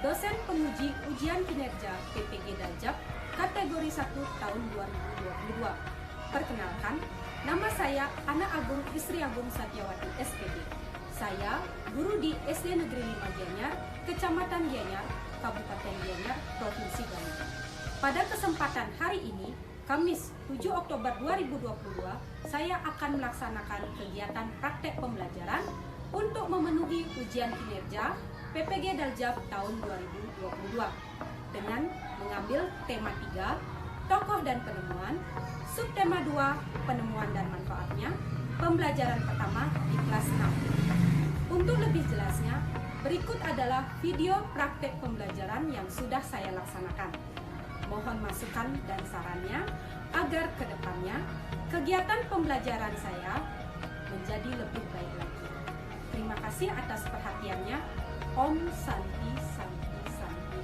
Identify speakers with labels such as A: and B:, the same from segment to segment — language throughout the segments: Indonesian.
A: dosen penguji ujian kinerja PPG Daljab kategori 1 tahun 2022. Perkenalkan, nama saya Ana Agung Istri Agung Satyawati SPD. Saya guru di SD Negeri 5 Gianyar, Kecamatan Gianyar, Kabupaten Gianyar, Provinsi Bali. Pada kesempatan hari ini, Kamis 7 Oktober 2022, saya akan melaksanakan kegiatan praktek pembelajaran untuk memenuhi ujian kinerja PPG Daljab tahun 2022 dengan mengambil tema 3, tokoh dan penemuan, subtema 2, penemuan dan manfaatnya, pembelajaran pertama di kelas 6. Untuk lebih jelasnya, berikut adalah video praktek pembelajaran yang sudah saya laksanakan. Mohon masukan dan sarannya agar ke depannya kegiatan pembelajaran saya menjadi lebih baik lagi. Terima kasih atas perhatiannya. Om Santi Santi Santi.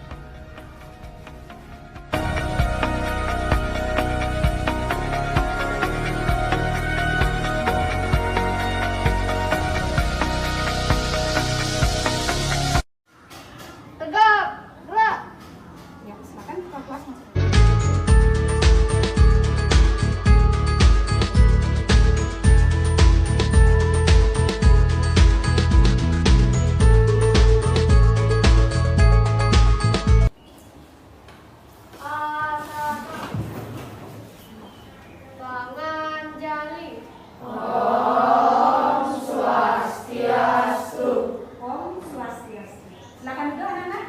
B: Tegak, gerak.
A: Ya, silakan ke kelas masuk.
B: Panganjali.
A: Om Swastiastu. Silakan duduk anak-anak.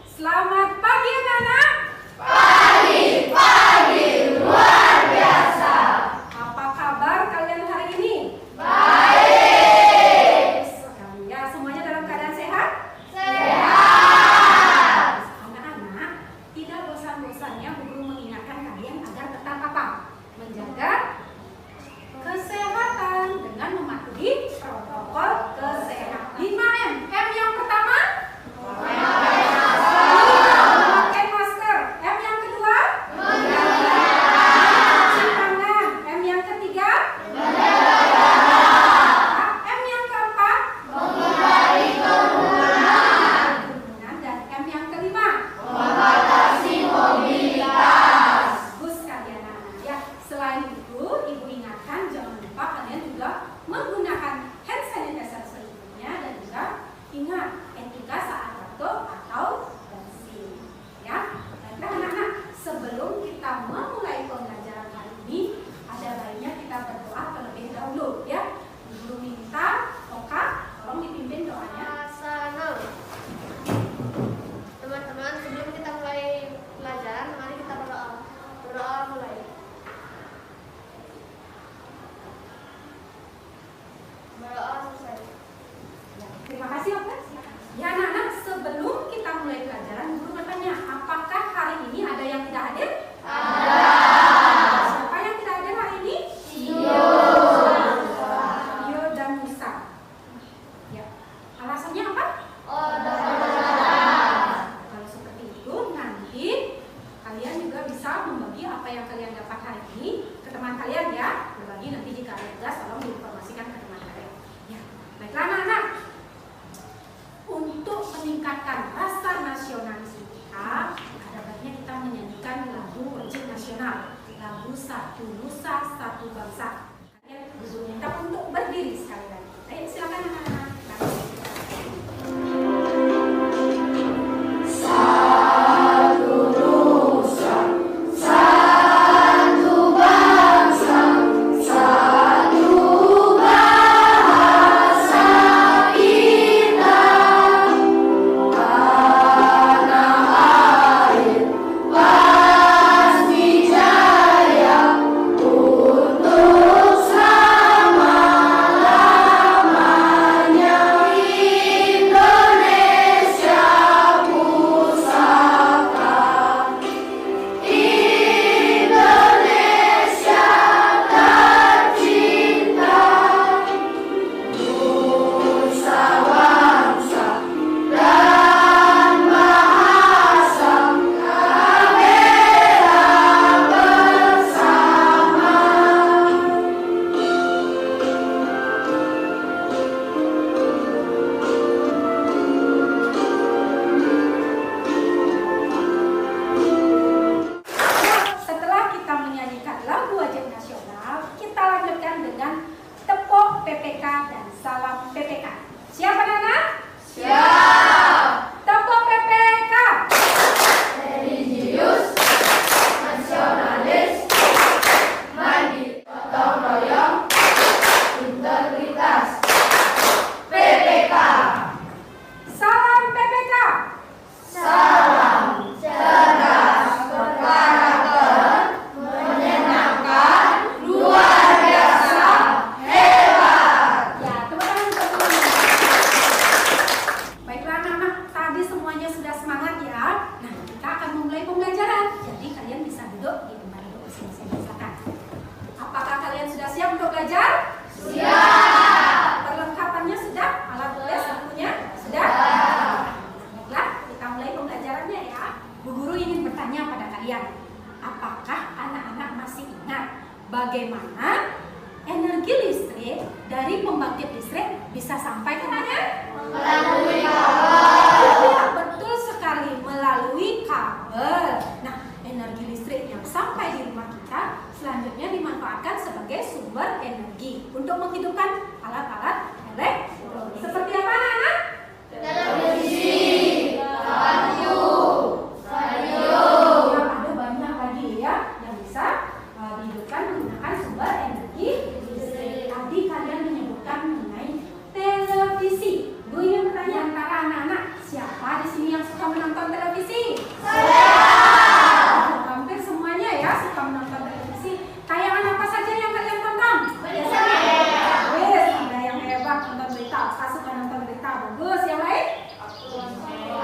A: Selamat pagi anak-anak.
B: Pagi luar biasa.
A: Apa kabar kalian hari ini?
B: Baik.
A: Ya, semuanya dalam keadaan sehat?
B: Sehat.
A: Anak-anak, tidak bosan-bosannya Bu Guru mengingatkan kalian agar tetap apa? Menjaga kesehatan dengan mematuhi protokol kesehatan. 5M. M yang pertama? Memakai masker. M yang kedua? Cuci tangan. M yang ketiga? M yang keempat?
B: Menghindari kerumunan.
A: Dan M yang kelima?
B: Membatasi mobilitas.
A: Bagus kalian anak-anak ya. Selain itu, Ibu ingatkan jangan lupa kalian juga menggunakan hand sanitizer selanjutnya dan juga ingat etika saat batuk atau bersin. Ya, baiklah anak-anak. Sebelum kita memulai pembelajaran hari ini, ada baiknya kita berdoa terlebih dahulu ya. Guru minta Oka tolong dipimpin doanya.
B: Asana. Teman-teman, sebelum kita mulai pelajaran, mari kita berdoa. Berdoa mulai. Berdoa selesai.
A: Ya, terima kasih Oka. Ya anak-anak, sebelum kita mulai pelajaran, guru bertanya, apakah hari ini ada yang tidak hadir?
B: Ada.
A: Siapa yang tidak hadir hari ini?
B: Tio.
A: Tio dan Musa. Ya. Alasannya apa?
B: Oh,
A: Kalau seperti itu, nanti kalian juga bisa membagi apa yang kalian dapat hari ini ke teman kalian ya. Berbagi nanti jika ada tugas, tolong diinformasikan ke teman kalian. Ya, baiklah anak-anak. Untuk meningkatkan rasa nasionalis kita, ada baiknya kita menyanyikan lagu wajib nasional, lagu Satu Nusa Satu Bangsa. Kalian guru minta untuk berdiri sekali lagi. Ayo silakan anak-anak.
B: untuk selama-lamanya.
A: bagaimana energi listrik dari pembangkit listrik bisa sampai ke mana?
B: Melalui kabel.
A: Ya, betul sekali, melalui kabel. Nah, energi listrik yang sampai di rumah kita selanjutnya dimanfaatkan sebagai sumber energi untuk menghidupkan alat-alat elektronik. Seperti apa, anak-anak?
B: Televisi, radio.
A: Ya, ada banyak lagi ya yang bisa dihidupkan menggunakan sumber energi listrik. Tadi kalian menyebutkan mengenai televisi. Bu ingin bertanya antara anak-anak, siapa di sini yang suka menonton televisi? Hampir semuanya ya suka menonton televisi. Tayangan apa saja yang kalian tonton?
B: Biasanya.
A: Wes, ada yang hebat nonton berita. Apa suka nonton berita? Bagus. Yang lain?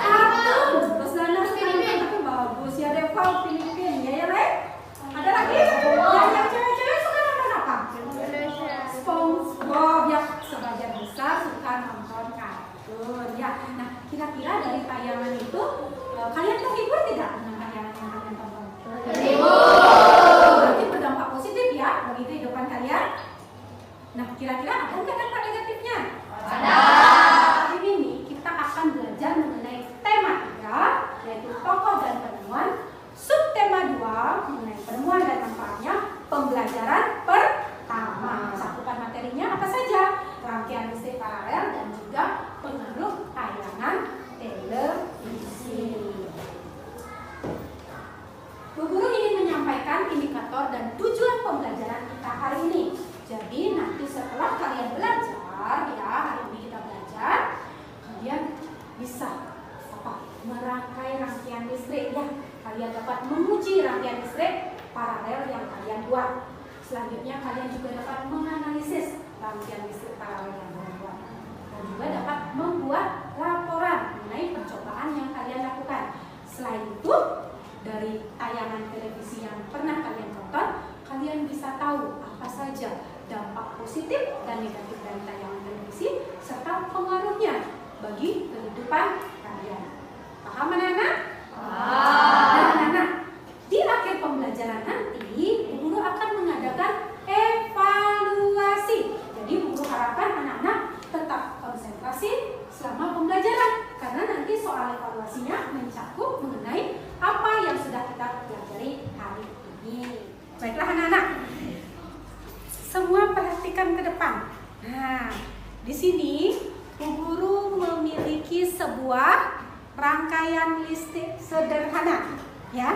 A: Kartun. Terus Nana suka nonton tapi bagus ya Deva, Filipin. Ya yang lain? Ada lagi? Yang cewek-cewek suka nonton apa? SpongeBob. Ya, sebagian besar suka nonton kartun. Ya, nah kira-kira dari tayangan itu kalian terhibur tidak dengan tayangan yang kalian tonton? Berarti berdampak positif ya bagi kehidupan kalian. Nah, kira-kira ada nggak dampak negatifnya?
B: Ada.
A: Hari ini kita akan belajar mengenai tema 3, yaitu tokoh dan penemuan. Subtema 2 mengenai penemuan dan manfaatnya. Pembelajaran pertama. Cakupan materinya apa saja? Rangkaian listrik paralel dan juga pengaruh tayangan televisi. Bu Guru ingin menyampaikan indikator dan tujuan pembelajaran kita hari ini. Jadi nanti setelah kalian belajar, ya hari ini kita belajar, kalian bisa merangkai rangkaian listrik ya. Kalian dapat menguji rangkaian listrik paralel yang kalian buat. Selanjutnya kalian juga dapat menganalisis rangkaian listrik paralel yang kalian buat. Dan juga dapat membuat laporan mengenai percobaan yang kalian lakukan. Selain itu, dari tayangan televisi yang pernah kalian tonton, kalian bisa tahu apa saja dampak positif dan negatif dari tayangan televisi serta pengaruhnya bagi kehidupan kalian. Paham anak-anak? Dan anak-anak, di akhir pembelajaran nanti, Bu Guru akan mengadakan evaluasi. Jadi Bu Guru harapkan anak-anak tetap konsentrasi selama pembelajaran, karena nanti soal evaluasinya mencakup mengenai apa yang sudah kita pelajari hari ini. Baiklah anak-anak, semua perhatikan ke depan. Nah, di sini Bu Guru memiliki sebuah rangkaian listrik sederhana, ya.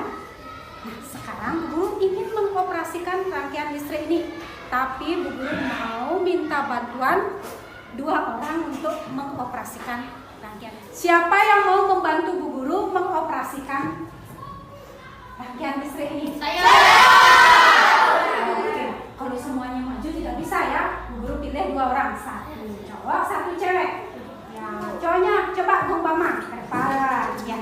A: Nah, sekarang Bu Guru ingin mengoperasikan rangkaian listrik ini, tapi Bu Guru mau minta bantuan 2 orang untuk mengoperasikan rangkaian. Siapa yang mau membantu Bu Guru mengoperasikan rangkaian listrik ini?
B: Saya.
A: Oke, kalau semuanya maju tidak bisa ya. Bu Guru pilih 2 orang, 1 cowok, 1 cewek. Ya, cowoknya coba Bung Bama ke depan. Ya.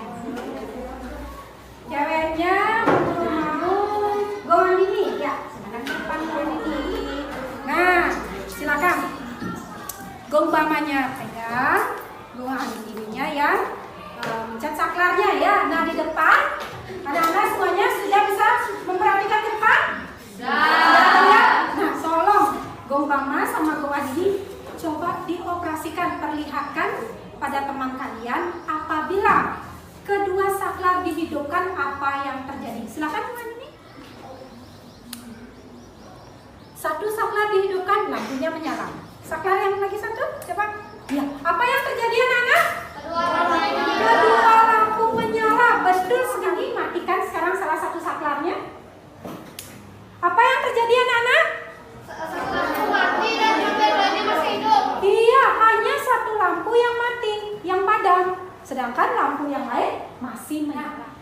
A: Ceweknya Bu Guru mau Gong ini, ya. Silakan ke depan Gong ini. Nah, silakan. Gong Bamanya pegang, Gong ininya ya. Mencet saklarnya ya. Nah, di depan anak-anak semuanya sudah bisa memperhatikan ke depan? Sudah. Nah, tolong Gong Bama sama Gong Adi coba dioperasikan, perlihatkan pada teman kalian apabila kedua saklar dihidupkan apa yang terjadi. Silakan teman ini. 1 saklar dihidupkan, lampunya menyala. Saklar yang lagi 1, coba. Ya, apa yang terjadi anak-anak? Kedua lampu menyala. Betul sekali. Matikan sekarang salah 1 saklarnya. Apa yang terjadi anak-anak?
B: Satu mati dan yang lainnya masih hidup.
A: Iya, hanya 1 lampu yang mati, yang padam. Sedangkan lampu yang lain masih menyala.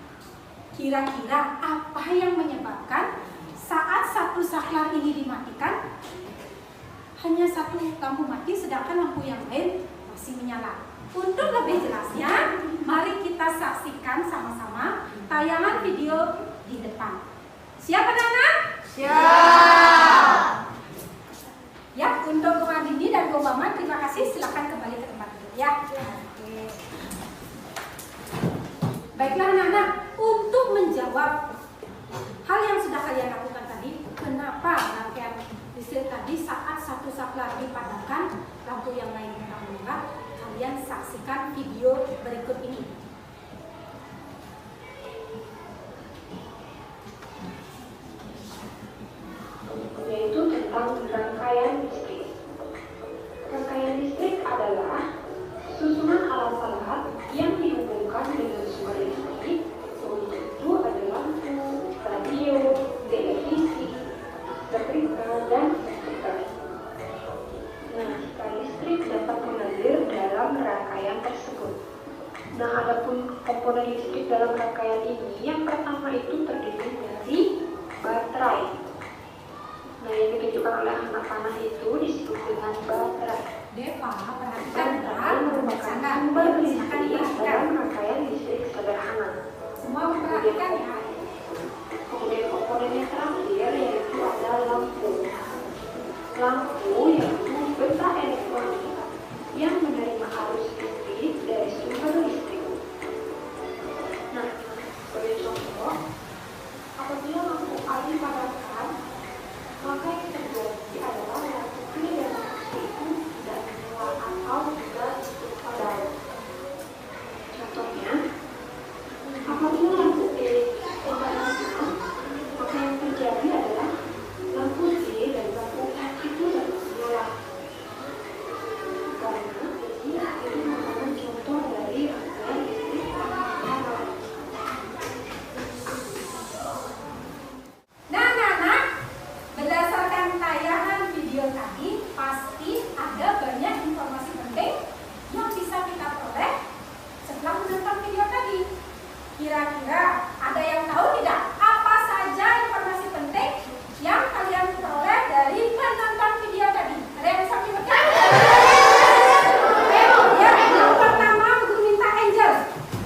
A: Kira-kira apa yang menyebabkan saat 1 saklar ini dimatikan, hanya 1 lampu mati sedangkan lampu yang lain masih menyala? Untuk lebih jelasnya, mari kita saksikan sama-sama tayangan video di depan. Siap anak-anak?
B: Siap.
A: Ya, untuk Bung Adini dan Bung Bama, terima kasih. Silakan kembali ke tempat dulu ya. Oke. Baiklah anak-anak, untuk menjawab hal yang sudah kalian lakukan tadi, kenapa rangkaian listrik tadi saat satu saklar dipadamkan, lampu yang lain menyala. Kalian saksikan video berikut ini.
C: Yaitu tentang rangkaian listrik. Rangkaian listrik adalah susunan alat-alat yang dihubungkan dengan sumber listrik. Untuk itu ada lampu, radio, televisi, setrika, dan speaker. Nah, listrik dapat mengalir dalam rangkaian tersebut. Nah, adapun komponen listrik dalam rangkaian ini, yang pertama itu terdiri dari baterai. Nah, yang ditunjukkan oleh anak panah itu disebut dengan baterai.
A: Deva, perhatikan
C: Baterai merupakan sumber listrik dalam rangkaian listrik sederhana.
A: Semua memperhatikan ya.
C: Kemudian komponen yang terakhir yaitu ada lampu. Lampu yaitu benda elektronik yang menerima arus listrik dari sumber listrik. Nah, sebagai contoh, apabila lampu air dipadamkan, maka yang terjadi adalah lampu kiri dan lampu itu tidak menyala atau juga padam. Contohnya, apabila lampu E dipadamkan, maka yang terjadi adalah lampu C dan lampu F itu dapat menyala. Karena ini merupakan contoh dari rangkaian listrik sederhana.
A: Nah, berdasarkan tayangan video tadi, pasti ada banyak informasi penting yang bisa kita peroleh setelah menonton video tadi. Kira-kira ada yang tahu tidak apa saja informasi penting yang kalian peroleh dari menonton video tadi? Ada yang bisa menyebutkan? Ya, yang pertama Guru minta Angel.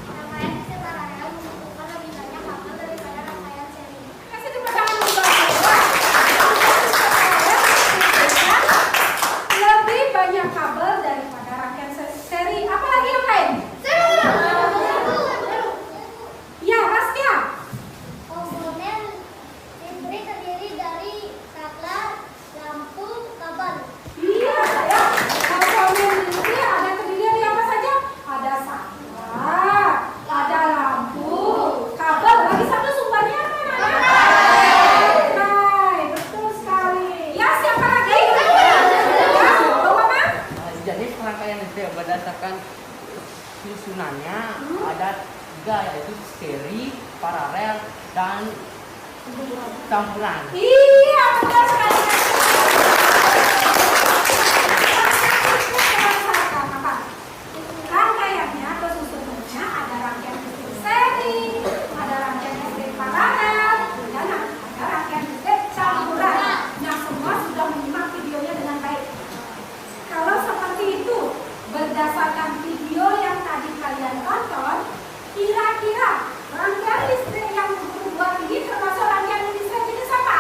B: Rangkaian listrik paralel membutuhkan lebih banyak kabel daripada rangkaian seri.
A: Kasih tepuk tangan untuk Bapak. Lebih banyak kabel daripada rangkaian seri. Apalagi yang lain? Ya, Raskia.
B: Komponen listrik terdiri dari saklar, lampu, kabel.
A: Iya, ya. Komponen ini ada terdiri dari apa saja? Ada saklar, ada lampu, kabel. Lagi satu sumbernya apa namanya? Baterai. Betul sekali. Ya, siapa lagi? Ya, Bapak.
D: Jadi rangkaian listrik berdasarkan susunannya ada 3, yaitu seri, paralel, dan campuran.
A: Iya, betul sekali. Rangkaiannya atau susunannya ada rangkaian listrik seri, ada rangkaian listrik paralel, dan ada rangkaian listrik campuran. Nah, semua sudah menyimak videonya dengan baik. Kalau seperti itu, berdasarkan video yang tadi kalian tonton, kira-kira rangkaian listrik yang berbuat ini termasuk rangkaian listrik jenis apa?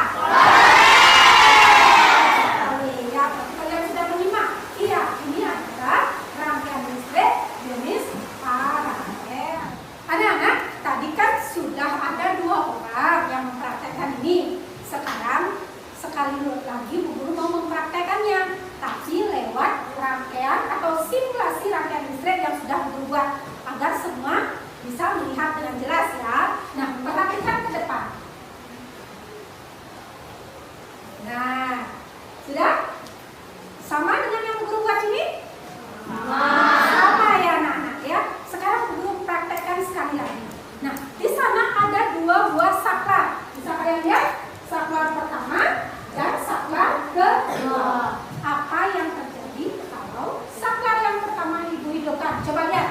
A: Ya, kalian sudah menyimak. Iya, ini adalah rangkaian listrik jenis paralel. Anak-anak, tadi kan sudah ada 2 orang yang mempraktekkan ini. Sekarang sekali lagi Bu Guru mau mempraktekannya, tapi lewat rangkaian atau simulasi rangkaian listrik yang sudah berbuat agar semua bisa melihat dengan jelas ya. Nah, perhatikan ke depan. Nah, sudah? Sama dengan yang Guru buat ini? Sama ya anak-anak ya. Sekarang Guru praktekkan sekali lagi. Nah, di sana ada 2 buah saklar. Bisa kalian lihat? Saklar pertama dan saklar kedua. Apa yang terjadi kalau saklar yang pertama Ibu hidupkan? Coba lihat.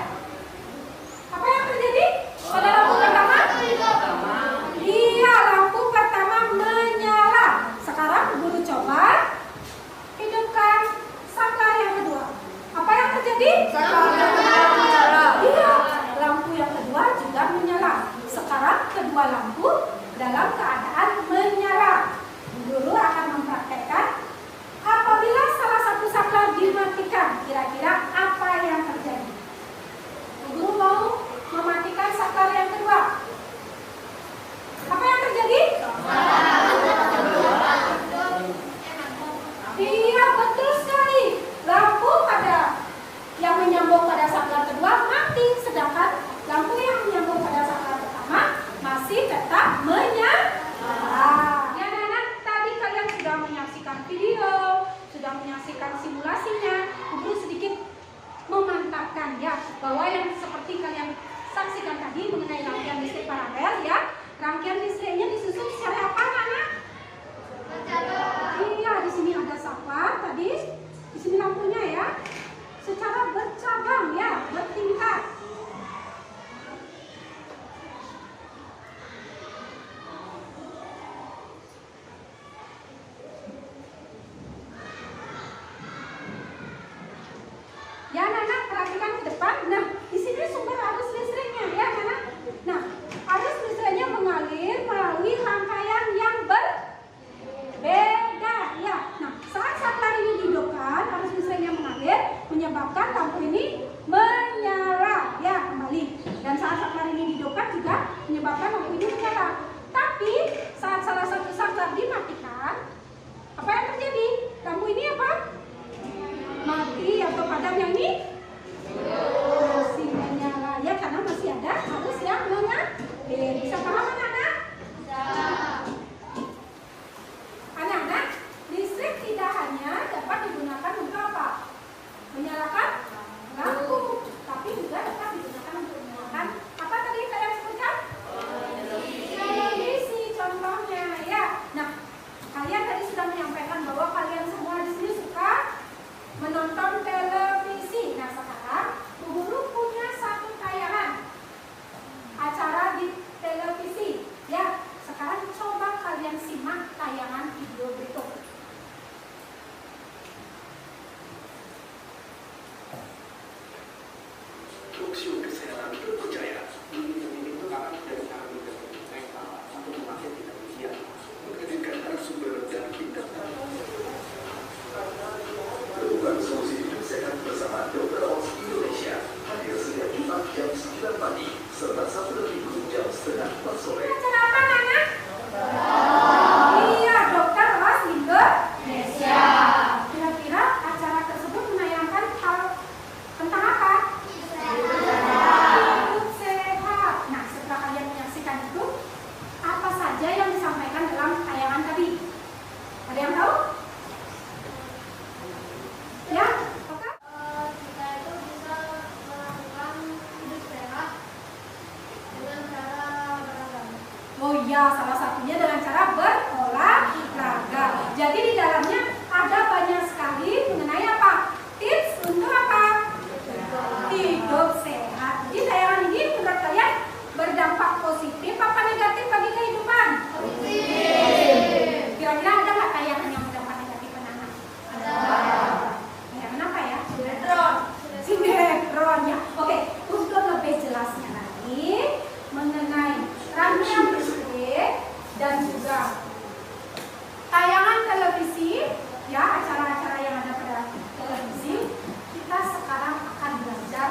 A: menyebabkan lampu ini menyala. Tapi saat salah satu saklar dimatikan, apa yang terjadi? Lampu ini apa? Mati atau padam. Yang ini masih menyala ya, karena masih ada arus yang mengalir. Bisa paham anak-anak? Anak-anak, listrik tidak hanya dapat digunakan untuk apa? Menyalakan lampu, tapi juga dapat digunakan untuk menyalakan apa tadi kalian sebutkan? Televisi contohnya ya. Nah, kalian tadi sudah menyampaikan bahwa kalian semua di sini suka menonton televisi. Nah, sekarang guru punya satu tayangan acara di televisi. Ya, sekarang coba kalian simak tayangan video berikut.
E: Talkshow kesehatan terpercaya. Ini itu karena dari kami untuk memakai televisi menghadirkan narasumber dan bintang tamu. Temukan solusi hidup sehat bersama Dr. Oz Indonesia. Hadir setiap Jumat jam 9 pagi serta Sabtu dan Minggu jam 3:30 sore.
A: Acara apa, Nana? Iya, Dr. Oz Indonesia. Kira-kira acara tersebut menayangkan hal tentang apa? Hidup sehat. Nah, setelah kalian menyaksikan itu, apa saja yang disampaikan dalam tayangan tadi? Ada yang tahu? Ya, oke.
B: Kita itu bisa melakukan hidup sehat dengan cara beragam.
A: Oh iya, salah satunya dengan cara berolahraga. Jadi di dalamnya ada banyak sekali mengenai apa? Tips untuk apa? Hidup sehat. Jadi tayangan ini menurut kalian berdampak positif apa negatif bagi kehidupan? Positif. Kira-kira ada nggak tayangan yang berdampak negatif anak-anak? Ada. Tayangan apa ya? Sinetron. Sinetron ya. Oke, untuk lebih jelasnya lagi mengenai rangkaian listrik dan juga tayangan televisi, ya, acara-acara yang ada pada televisi, kita sekarang akan belajar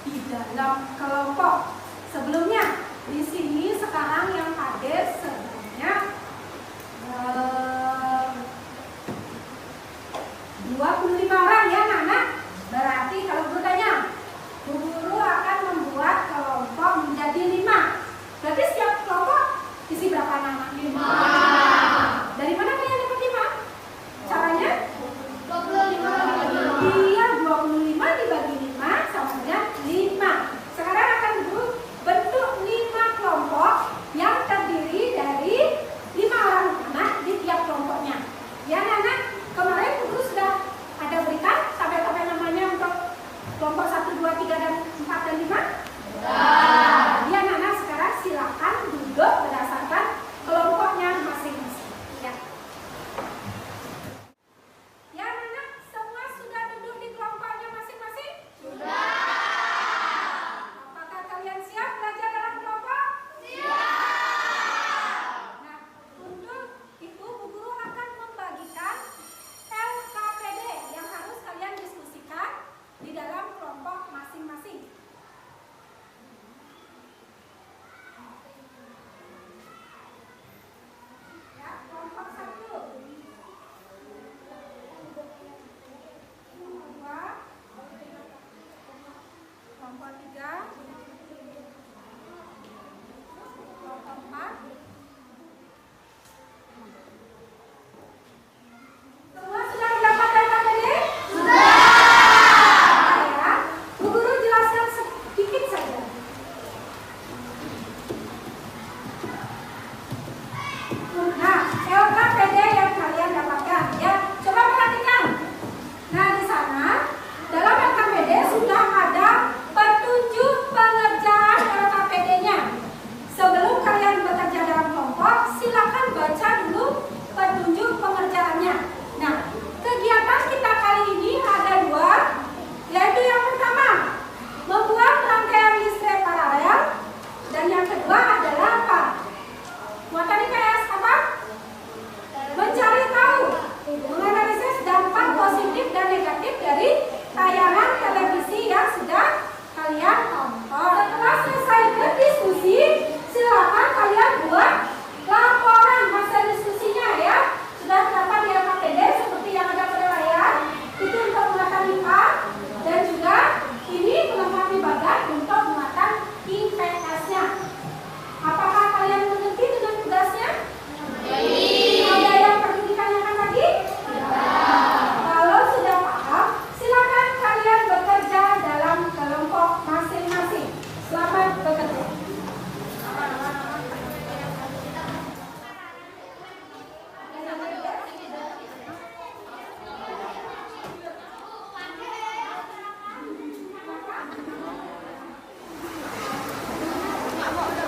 A: di dalam kelompok. Sebelumnya, di sini sekarang yang hadir sebanyak 25 orang ya, anak-anak. Berarti kalau guru tanya, guru akan membuat kelompok menjadi 5. Berarti setiap kelompok isi berapa anak-anak? 5. Dari mana kalian dapat 5? Caranya?
B: 25.
A: Iya, 25 dibagi 5 sama dengan 5. Sekarang akan guru bentuk 5 kelompok yang terdiri dari 5 orang anak di tiap kelompoknya. Ya, anak-anak, kemarin guru sudah ada berikan tabel-tabel namanya untuk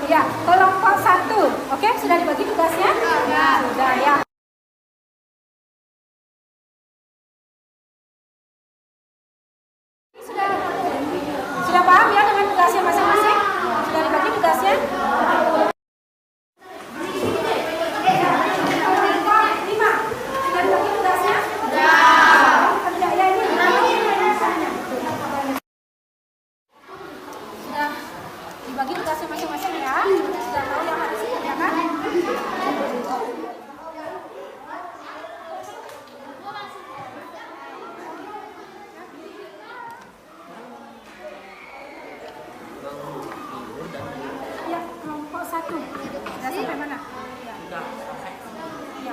A: Ya, kelompok 1. Oke, sudah dibagi tugasnya? Sudah ya. Sudah paham ya dengan tugasnya masing-masing? Sudah dibagi tugasnya? Dibagi tugasnya masing-masing ya. Sudah tahu yang harus dikerjakan? Ya, kelompok 1. Sudah sampai mana? Ya. Ya.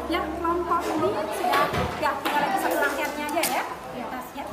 A: Ya, kelompok ini sudah ya, tinggal lagi satu rangkaiannya aja ya di atas ya.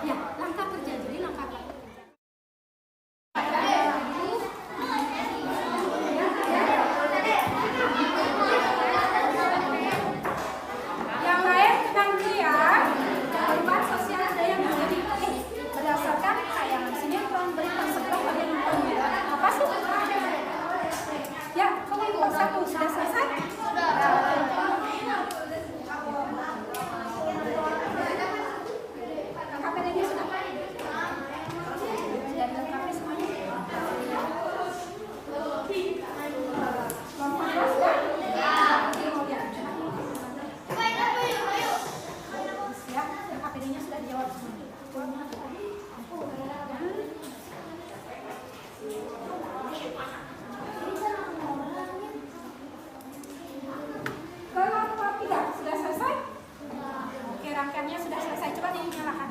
A: Ya, langkah kerja. Jadi langkah kerja. Yang lain nanti ya, kehidupan sosial ada yang menjadi berdasarkan tayangan sinetron, berita sebelum kalian nonton. Apa sih? Ya, kelompok 1 sudah selesai? KPD-nya sudah? Sudah dilengkapi semuanya? Kelompok 2 sudah? Siap, yang KPD-nya sudah dijawab semuanya. Kelompok 3 sudah selesai? Oke, rangkaiannya sudah selesai. Coba dinyalakan.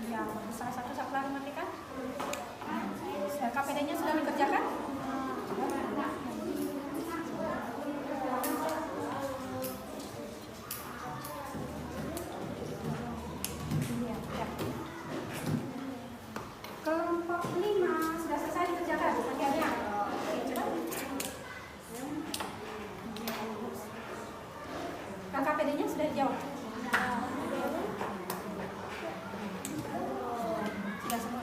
A: Ya, salah satu saklar matikan. KPD-nya sudah dikerjakan? Kelompok 5 sudah selesai dikerjakan rangkaiannya. Dan KPD-nya sudah dijawab. Sudah semua.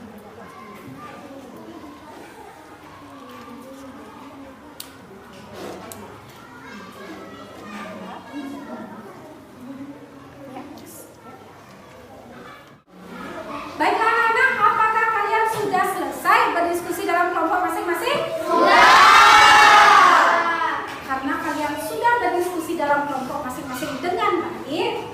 A: Baiklah anak-anak, apakah kalian sudah selesai berdiskusi dalam kelompok masing-masing? Sudah! Karena kalian sudah berdiskusi dalam kelompok masing-masing dengan baik,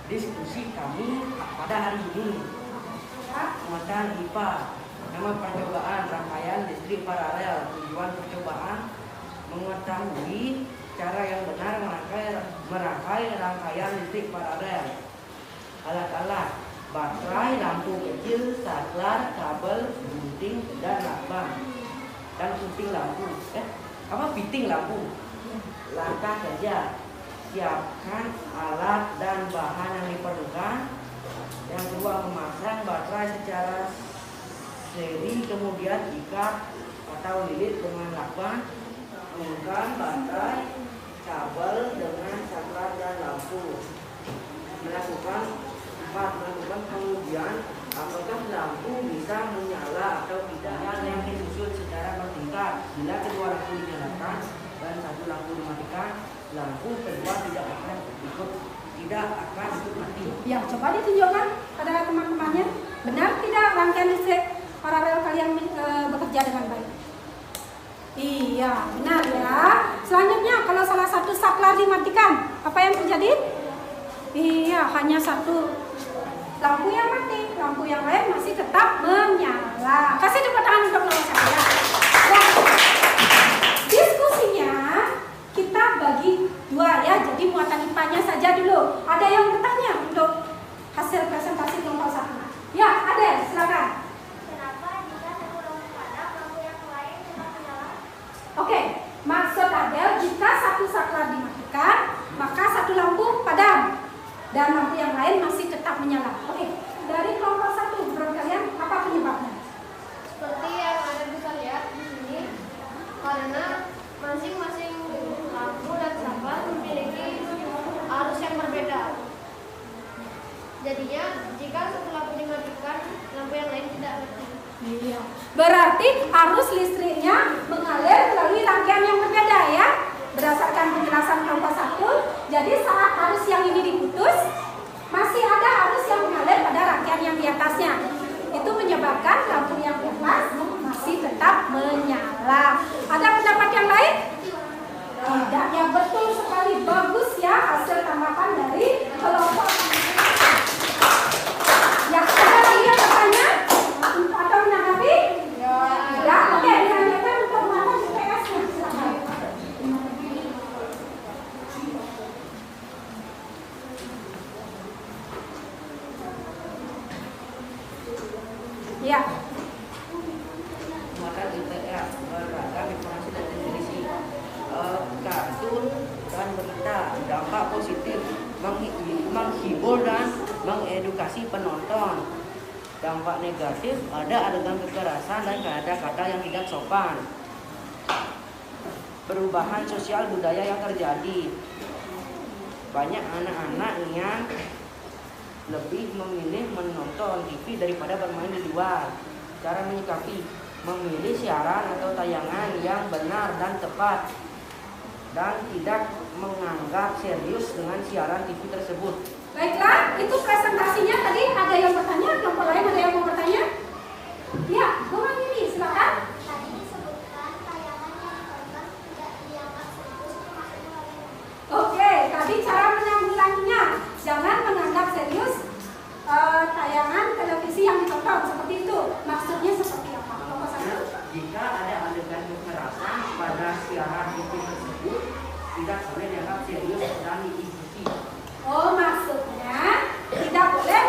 D: diskusi kami pada hari ini. Muatan IPA, nama percobaan rangkaian listrik paralel. Tujuan percobaan mengetahui cara yang benar merangkai rangkaian listrik paralel. Alat-alat: baterai, lampu kecil, saklar, kabel, gunting, dan lakban. Dan puting lampu. Piting lampu. Langkah kerja: siapkan alat dan bahan yang diperlukan. Yang kedua, memasang baterai secara seri, kemudian ikat atau lilit dengan lakban. Menghubungkan baterai, kabel dengan saklar dan lampu. Melakukan pengujian apakah lampu bisa menyala atau tidak. Yang disusun secara bertingkat. Bila kedua lampu dinyalakan dan satu lampu dimatikan, lampu kedua tidak akan ikut mati.
A: Ya, coba ditunjukkan pada teman-temannya. Benar tidak rangkaian listrik paralel kalian bekerja dengan baik? Iya, benar ya. Selanjutnya, kalau salah satu saklar dimatikan, apa yang terjadi? Iya, hanya satu lampu yang mati, lampu yang lain masih tetap menyala. Kasih tepuk tangan untuk nomor saya. Ya. Diskusinya kita bagi dua ya, jadi muatan IPA-nya saja dulu. Ada yang bertanya untuk hasil presentasi kelompok 1? Ya, ada, silakan.
B: Kenapa jika satu lampu padam, lampu yang lain tetap menyala?
A: Oke, maksud Adel, jika satu saklar dimatikan, maka satu lampu padam dan lampu yang lain masih tetap menyala. Oke, dari kelompok 1, menurut kalian apa penyebabnya?
B: Seperti yang Anda bisa lihat di sini, karena masing-masing lampu dan saklar memiliki arus yang berbeda. Jadinya, jika satu lampu dimatikan, lampu yang lain tidak mati.
A: Iya. Berarti arus listriknya mengalir melalui rangkaian yang berbeda ya. Berdasarkan penjelasan kelompok 1, jadi saat arus yang ini diputus, masih ada arus yang mengalir pada rangkaian yang di atasnya. Itu menyebabkan lampu yang di atas masih tetap menyala. Ada pendapat yang lain? Tidak, ya betul sekali. Bagus ya hasil tanggapan dari kelompok. Ya, ada lagi yang bertanya? Atau menanggapi? Ya, oke, dilanjutkan untuk muatan IPS-nya. Silakan. Ya.
D: Muatan IPS beragam informasi dan definisi. Kartun dan berita, dampak positif, menghibur dan mengedukasi penonton. Dampak negatif, ada adegan kekerasan dan kata-kata yang tidak sopan. Perubahan sosial budaya yang terjadi. Banyak anak-anak yang lebih memilih menonton TV daripada bermain di luar. Cara menyikapi: memilih siaran atau tayangan yang benar dan tepat, dan tidak menganggap serius dengan siaran TV tersebut.
A: Baiklah, itu presentasinya tadi. Ada yang bertanya? Kelompok lain ada yang mau bertanya? Ya, Bang ini silakan.
B: Tadi disebutkan tayangan yang ditonton tidak dianggap serius termasuk melalui.
A: Oke, tadi cara menanggulanginya. Jangan menganggap serius tayangan televisi yang ditonton seperti itu. Maksudnya seperti apa? Kelompok 1.
D: Jika ada adegan kekerasan pada siaran TV tersebut, tidak boleh dianggap serius dan diikuti.
A: Oh, maksudnya tidak boleh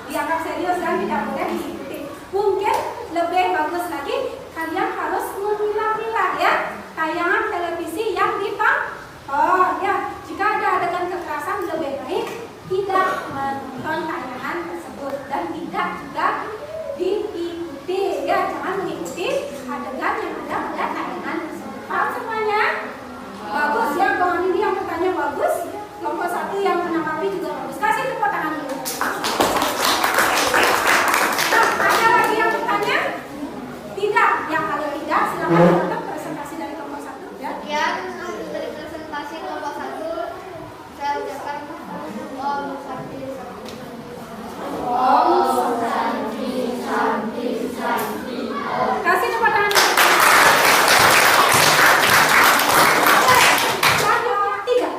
A: dianggap serius dan tidak boleh diikuti. Mungkin lebih bagus lagi kalian harus memilah-milah ya tayangan televisi yang ditonton. Oh ya, jika ada adegan kekerasan lebih baik tidak menonton tayangan tersebut dan tidak juga diikuti ya. Jangan mengikuti adegan yang ada pada tayangan tersebut. Paham semuanya? Bagus ya, Bang ini yang bertanya bagus. Kelompok 1 yang menanggapi juga bagus. Kasih tepuk tangan dulu. Nah, ada lagi yang bertanya? Tidak. Yang kalau tidak, silakan untuk presentasi dari kelompok 1 ya.
B: Sekian hasil dari presentasi kelompok 1. Saya ucapkan Om Santi Santi.
A: Om Santi Santi Santi. Kasih tepuk tangan. Lanjut 3.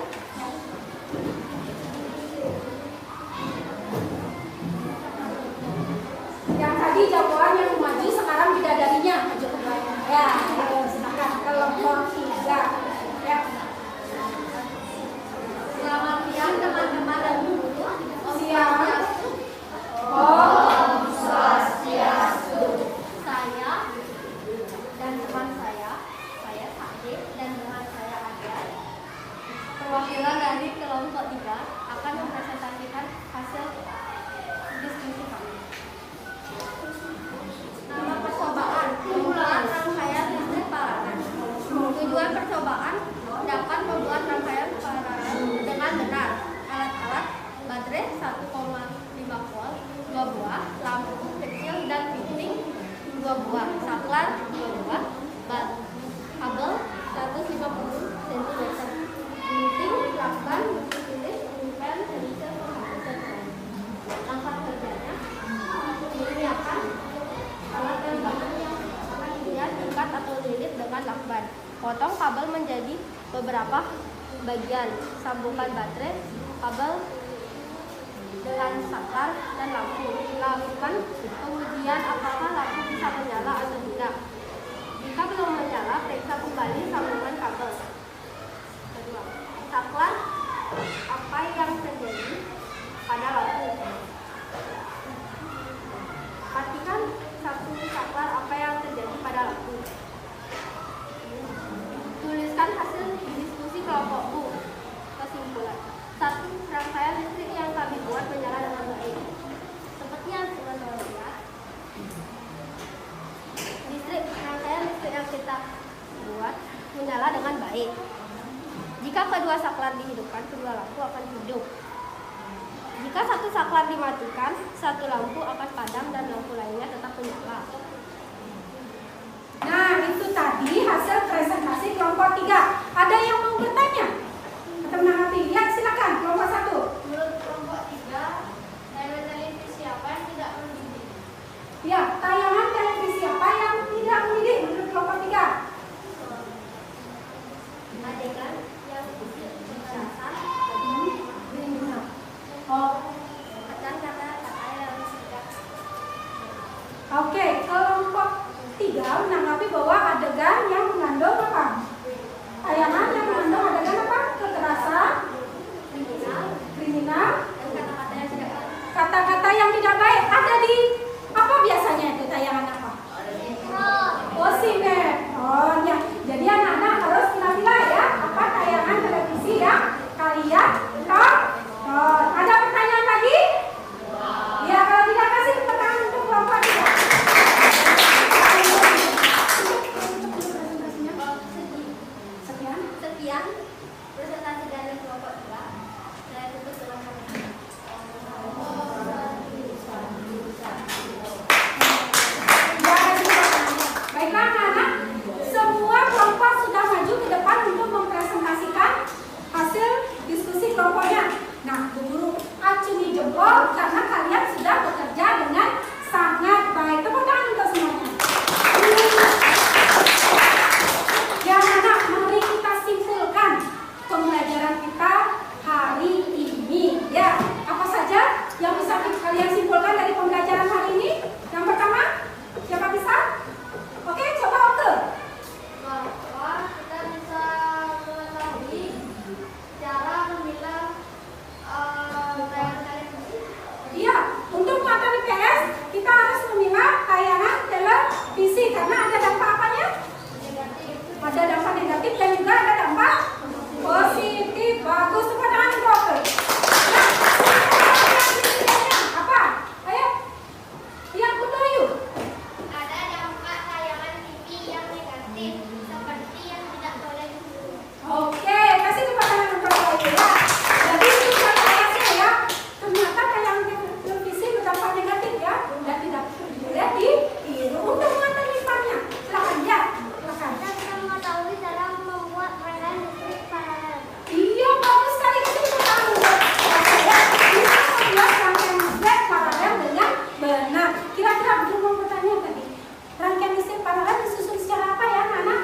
B: digunakan. Potong kabel menjadi beberapa bagian. Sambungkan baterai, kabel dengan saklar dan lampu. Lakukan pengujian apakah lampu bisa menyala atau tidak. Jika belum menyala, periksa kembali sambungan kabel. Kedua, saklar apa yang terjadi pada lampu. Pastikan satu saklar apa yang terjadi pada lampu. Tuliskan hasil diskusi kelompokku. Kesimpulan. 1. Rangkaian listrik yang kami buat menyala dengan baik. Seperti yang teman-teman lihat, rangkaian listrik yang kita buat menyala dengan baik. Jika kedua saklar dihidupkan, kedua lampu akan hidup. Jika satu saklar dimatikan, satu lampu akan padam dan lampu lainnya tetap menyala.
A: Nah, itu tadi hasil presentasi kelompok 3. Ada yang mau bertanya? Atau menanggapi? Ya, silakan. Kelompok 1.
B: Menurut kelompok 3, tayangan televisi apa yang tidak mendidik?
A: Ya, tayangan televisi apa yang tidak mendidik menurut kelompok 3?
B: Adegan yang kekerasan
A: Oh,
B: dan kata-kata yang tidak.
A: oke. Kelompok 3 menanggapi bahwa adegan yang mengandung apa? Tayangan yang mengandung adegan apa? Kekerasan, kriminal,
B: Dan kata-kata yang tidak baik.
A: kata-kata yang tidak baik. Ada di apa biasanya itu tayangan apa? Oh, sinetron ya. Jadi anak-anak harus pilih-pilih ya. Apa tayangan televisi yang kalian tonton? Ada pertanyaan lagi? Ya, kalau tidak kasih tepuk tangan untuk kelompok 3.
B: Sekian presentasi dari kelompok 2. Saya tutup dengan
A: Baiklah anak-anak, semua kelompok sudah maju ke depan untuk mempresentasikan hasil diskusi kelompoknya. Nah, Bu Guru acungi jempol karena kalian sudah bekerja dengan sangat baik. Tepuk tangan untuk semuanya. Ya anak, mari kita simpulkan pembelajaran kita hari ini. Ya, apa saja yang bisa kalian simpulkan dari pembelajaran hari ini? Yang pertama, siapa bisa? Oke, coba Oke.
B: bahwa kita bisa mengetahui cara memilah tayangan televisi.
A: Iya, untuk muatan IPS kita harus memilah tayangan televisi karena ada dampak apanya? Ada dampak negatif dan juga ada dampak positif. Bagus, tepuk tangan untuk Oke. Nah, apa? Ayo, yang betul yuk.
B: Ada dampak tayangan TV yang negatif, seperti yang tidak boleh ditiru.
A: Oke, kasih tepuk tangan untuk Oke ya. Jadi itu kasih ya. Ternyata tayangan televisi berdampak negatif ya dan tidak boleh ditiru. Untuk muatan IPA-nya, silakan ya. Silakan.
B: Kita mengetahui cara membuat rangkaian listrik paralel.
A: Iya, bagus sekali. Kasih tepuk tangan untuk Oke ya. Bisa membuat rangkaian listrik paralel dengan benar. Kira-kira belum mau bertanya tadi. Rangkaian listrik paralel disusun secara apa ya, anak-anak?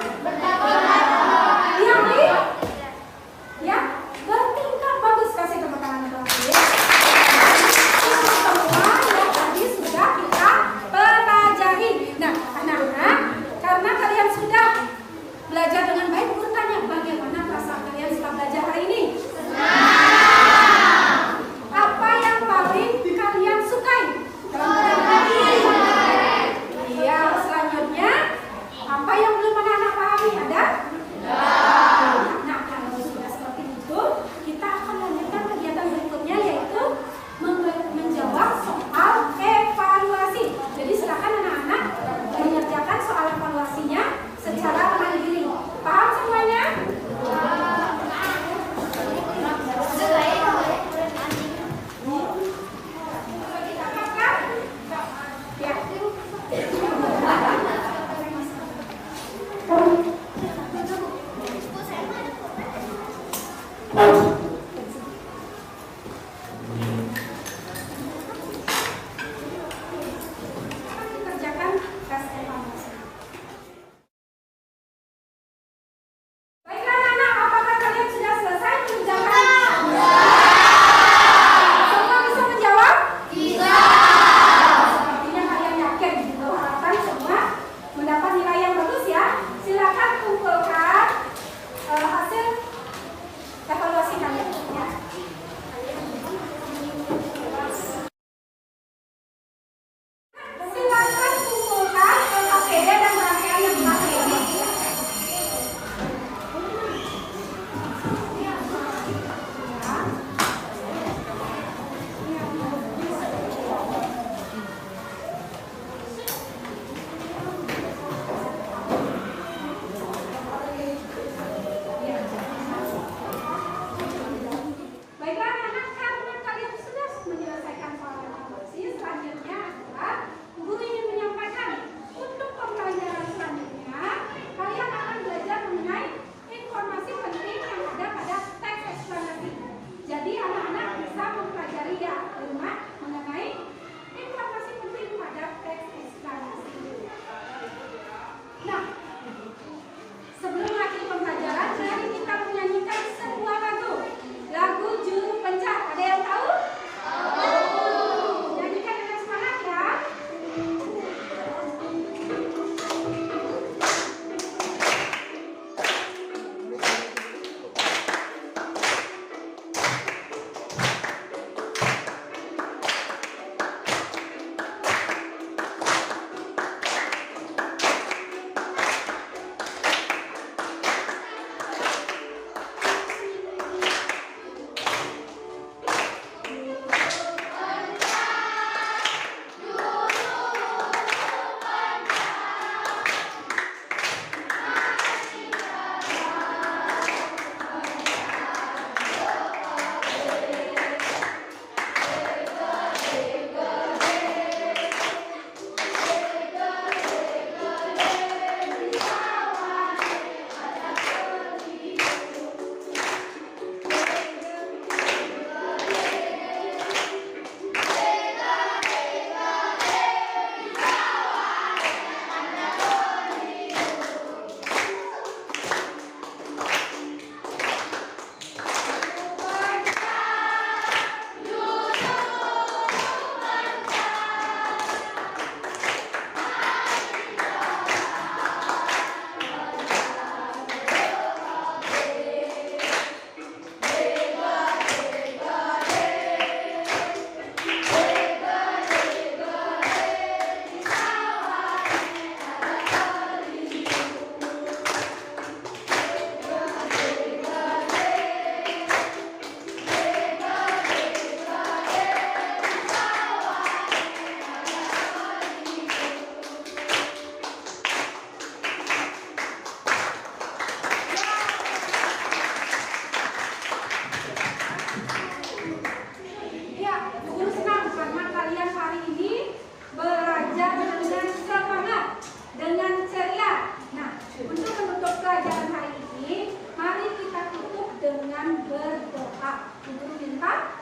A: Iya, nih. Ya, bertingkat. Bagus, kasih tepuk tangan untuk Oke ya. Itu semua yang tadi sudah kita pelajari. Nah, anak-anak, karena kalian sudah belajar dengan baik, Guru tanya bagaimana perasaan kalian setelah belajar hari ini? Apa yang paling kalian sukai? Iya, selanjutnya apa yang belum anak-anak pahami? Ada? Nah, kalau sudah seperti itu, kita akan lanjutkan kegiatan berikutnya yaitu menjawab soal evaluasi. Jadi silakan anak-anak mengerjakan soal evaluasinya secara mandiri. Paham semuanya? Apakah? Ya. Guru minta